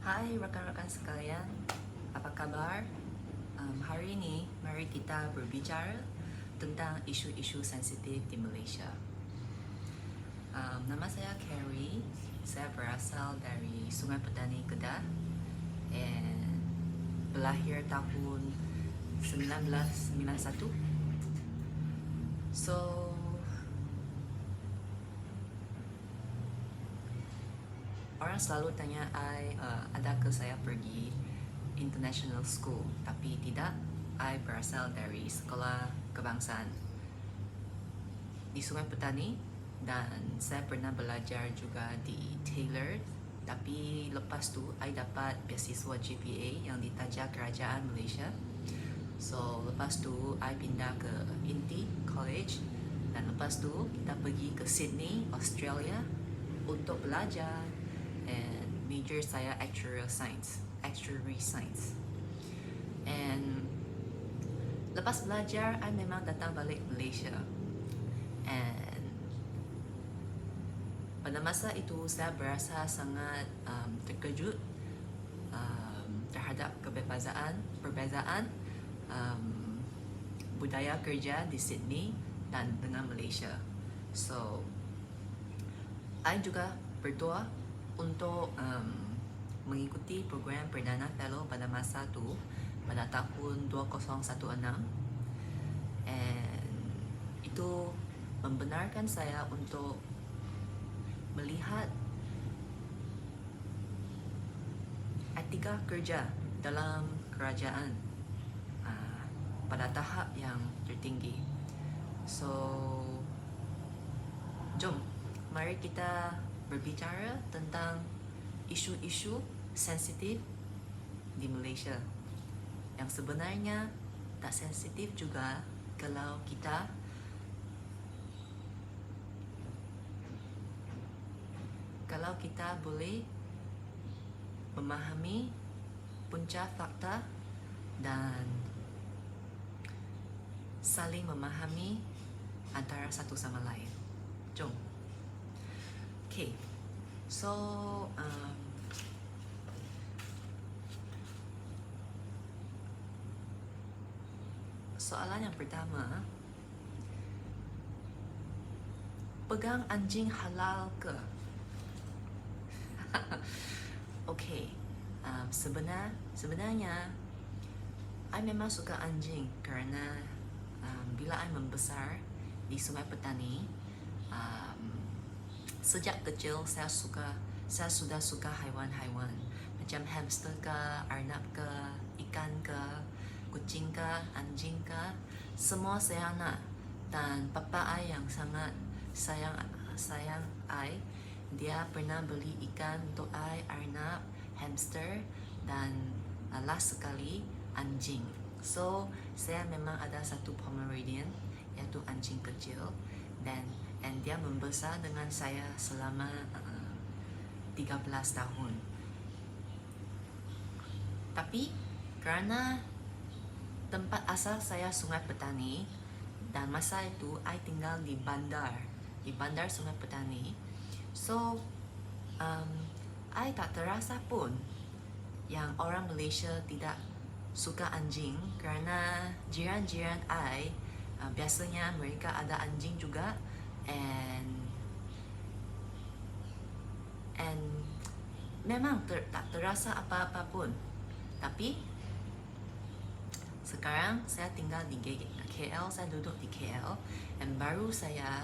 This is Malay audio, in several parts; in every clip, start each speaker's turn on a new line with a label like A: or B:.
A: Hai rekan-rekan sekalian, apa kabar? Hari ini mari kita berbicara tentang isu-isu sensitif di Malaysia. Nama saya Carrie, saya berasal dari Sungai Petani Kedah and berlahir tahun 1991. So, orang selalu tanya adakah saya pergi international school, tapi tidak. I berasal dari sekolah kebangsaan di Sungai Petani dan saya pernah belajar juga di Taylor. Tapi lepas tu, I dapat beasiswa GPA yang ditaja kerajaan Malaysia. So, lepas tu, I pindah ke Inti College. Dan lepas tu, kita pergi ke Sydney, Australia untuk belajar. And major saya actuarial science. And lepas belajar, I memang datang balik Malaysia. And pada masa itu, saya berasa sangat terkejut terhadap perbezaan budaya kerja di Sydney dan dengan Malaysia. So, I juga berdoa untuk mengikuti program Perdana Fellow pada masa itu, pada tahun 2016. And itu membenarkan saya untuk melihat etika kerja dalam kerajaan pada tahap yang tertinggi. So, jom mari kita berbicara tentang isu-isu sensitif di Malaysia yang sebenarnya tak sensitif juga kalau kita boleh memahami punca fakta dan saling memahami antara satu sama lain. Jom. Okay. So, soalan yang pertama, pegang anjing halal ke? Okay. Sebenarnya I memang suka anjing kerana bila I membesar di Sungai Petani, sejak kecil saya sudah suka haiwan-haiwan macam hamster ke, arnab ke, ikan ke, kucing ke, anjing ke, semua saya nak. Dan papa I yang sangat sayang I, dia pernah beli ikan untuk I, arnab, hamster, dan last sekali anjing. So, saya memang ada satu Pomeranian, yaitu anjing kecil, dan dia membesar dengan saya selama 13 tahun. Tapi kerana tempat asal saya Sungai Petani, dan masa itu I tinggal di bandar Sungai Petani. So, I tak terasa pun yang orang Malaysia tidak suka anjing kerana jiran-jiran I biasanya mereka ada anjing juga, and memang tak terasa apa-apa pun. Tapi sekarang saya tinggal di KL, saya duduk di KL, dan baru saya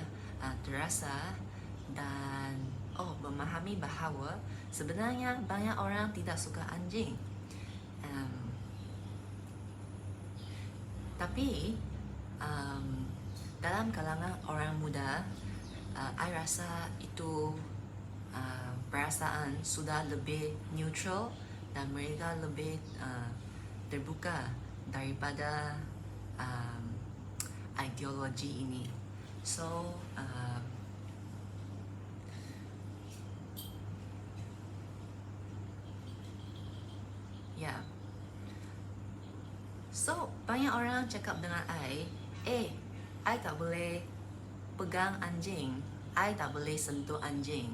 A: terasa dan memahami bahawa sebenarnya banyak orang tidak suka anjing. Tapi dalam kalangan orang muda, I rasa itu perasaan sudah lebih neutral dan mereka lebih terbuka daripada ideologi ini. So, yeah. So, banyak orang cakap dengan I tak boleh pegang anjing, I tak boleh sentuh anjing.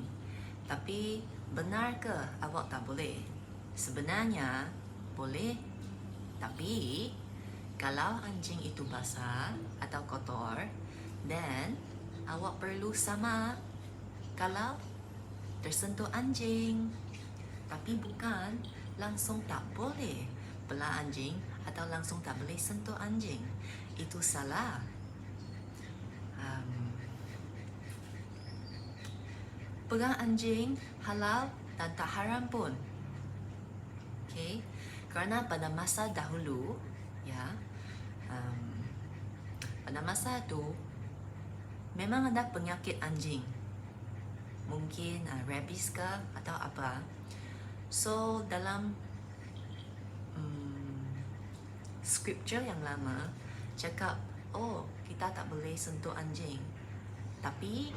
A: Tapi benar ke awak tak boleh? sebenarnya boleh, tapi kalau anjing itu basah atau kotor, then awak perlu sama kalau tersentuh anjing. Tapi bukan langsung tak boleh bela anjing atau langsung tak boleh sentuh anjing. Itu salah. Pegang anjing halal dan tak haram pun. Okay? Kerana pada masa dahulu, ya, pada masa itu memang ada penyakit anjing. Mungkin rabies ke atau apa. So dalam scripture yang lama cakap, oh kita tak boleh sentuh anjing. Tapi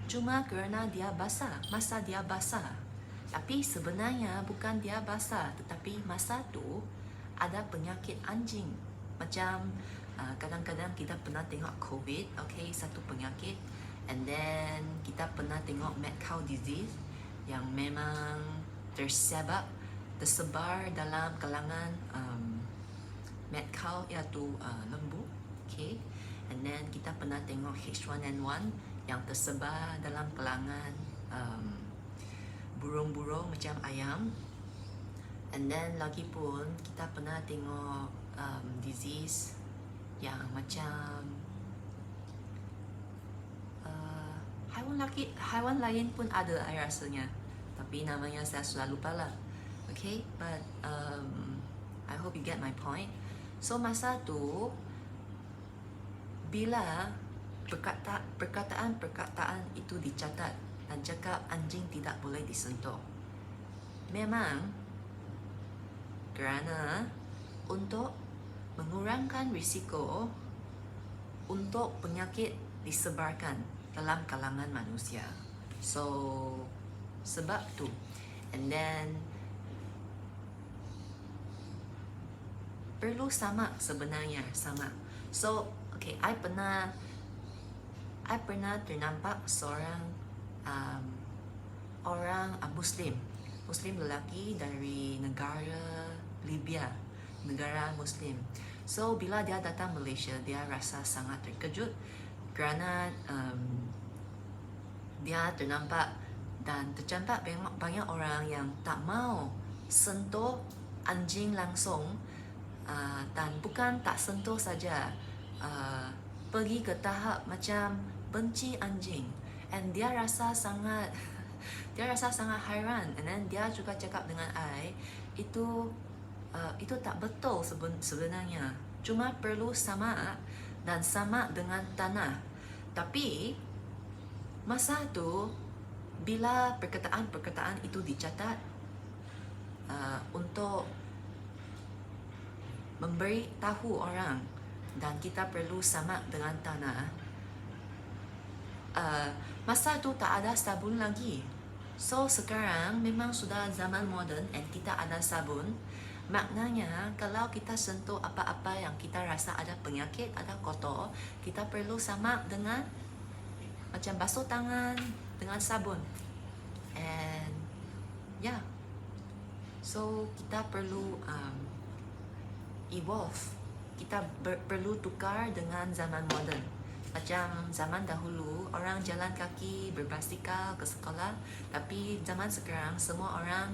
A: cuma kerana dia basah, masa dia basah. Tapi sebenarnya bukan dia basah, tetapi masa tu ada penyakit anjing. Macam kadang-kadang kita pernah tengok COVID, okay, satu penyakit. And then kita pernah tengok mad cow disease yang memang tersebar dalam kalangan mad cow, iaitu lembu, okay. And then kita pernah tengok H1N1 yang tersebar dalam kalangan burung-burung macam ayam. And then lagi pun kita pernah tengok disease yang macam haiwan lain pun ada saya rasanya, tapi namanya saya sudah lupa lah. Okay, but I hope you get my point. So masa tu bila perkataan itu dicatat dan cakap anjing tidak boleh disentuh, memang kerana untuk mengurangkan risiko untuk penyakit disebarkan dalam kalangan manusia. So sebab tu. And then perlu sama sebenarnya, sama. So okay, I pernah ternampak seorang orang Muslim lelaki dari negara Libya, negara Muslim. So bila dia datang Malaysia, dia rasa sangat terkejut kerana dia ternampak dan tercampak banyak orang yang tak mau sentuh anjing langsung, dan bukan tak sentuh saja, pergi ke tahap macam benci anjing. And dia rasa sangat hairan. And then dia juga cakap dengan I, itu tak betul sebenarnya. Cuma perlu sama dan sama dengan tanah. Tapi masa tu bila perkataan itu dicatat untuk memberi tahu orang dan kita perlu sama dengan tanah, masa tu tak ada sabun lagi. So sekarang memang sudah zaman moden and kita ada sabun. Maknanya kalau kita sentuh apa-apa yang kita rasa ada penyakit, ada kotor, kita perlu sama dengan macam basuh tangan dengan sabun. And yeah, so kita perlu evolve. Kita perlu tukar dengan zaman moden. Macam zaman dahulu orang jalan kaki berbasikal ke sekolah, tapi zaman sekarang semua orang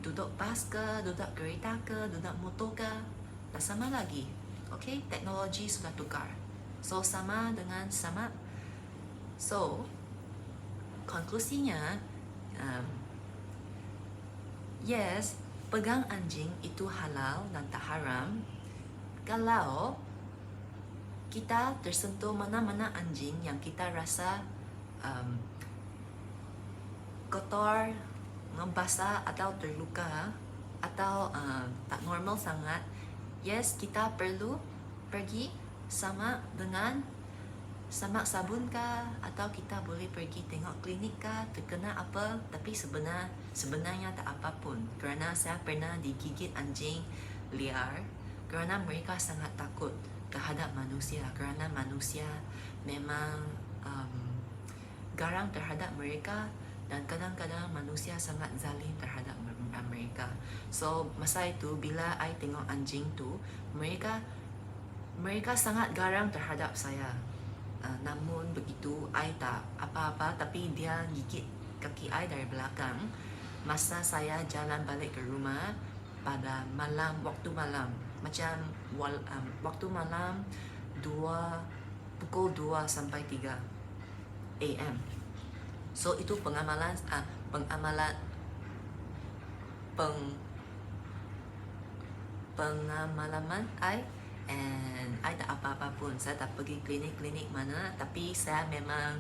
A: duduk bas ke, duduk kereta ke, duduk motor ke, tak sama lagi. Okay, teknologi sudah tukar. So sama dengan sama. So konklusinya, yes, pegang anjing itu halal dan tak haram kalau kita tersentuh mana-mana anjing yang kita rasa kotor, basah atau terluka atau tak normal sangat. Yes, kita perlu pergi sama dengan sama sabun kah, atau kita boleh pergi tengok klinik kah, terkena apa. Tapi sebenarnya tak apa pun, kerana saya pernah digigit anjing liar kerana mereka sangat takut terhadap manusia, kerana manusia memang garang terhadap mereka dan kadang-kadang manusia sangat zalim terhadap Amerika. So masa itu bila I tengok anjing tu, mereka sangat garang terhadap saya. Namun begitu I tak apa-apa, tapi dia gigit kaki I dari belakang masa saya jalan balik ke rumah pada waktu malam, macam waktu malam pukul 2 sampai 3 AM. So itu pengalaman I, and I tak apa-apa pun. Saya tak pergi klinik mana, tapi saya memang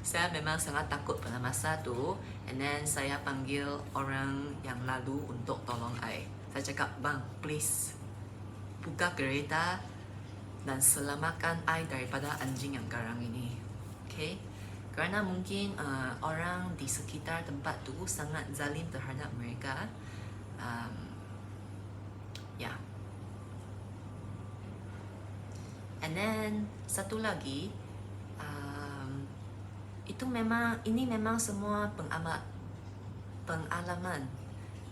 A: saya memang sangat takut pada masa tu. And then saya panggil orang yang lalu untuk tolong I. Saya cakap, bang, please buka kereta dan selamatkan I daripada anjing yang garang ini. Okay? Kerana mungkin orang di sekitar tempat tu sangat zalim terhadap mereka. Yeah. And then satu lagi, ini memang semua pengalaman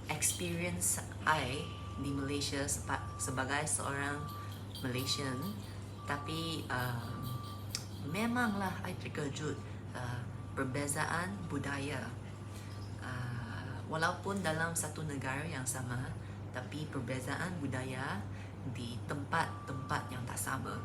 A: experience I di Malaysia sebagai seorang Malaysian. Tapi memanglah I terkejut perbezaan budaya. Walaupun dalam satu negara yang sama, tapi perbezaan budaya di tempat-tempat yang tak sama.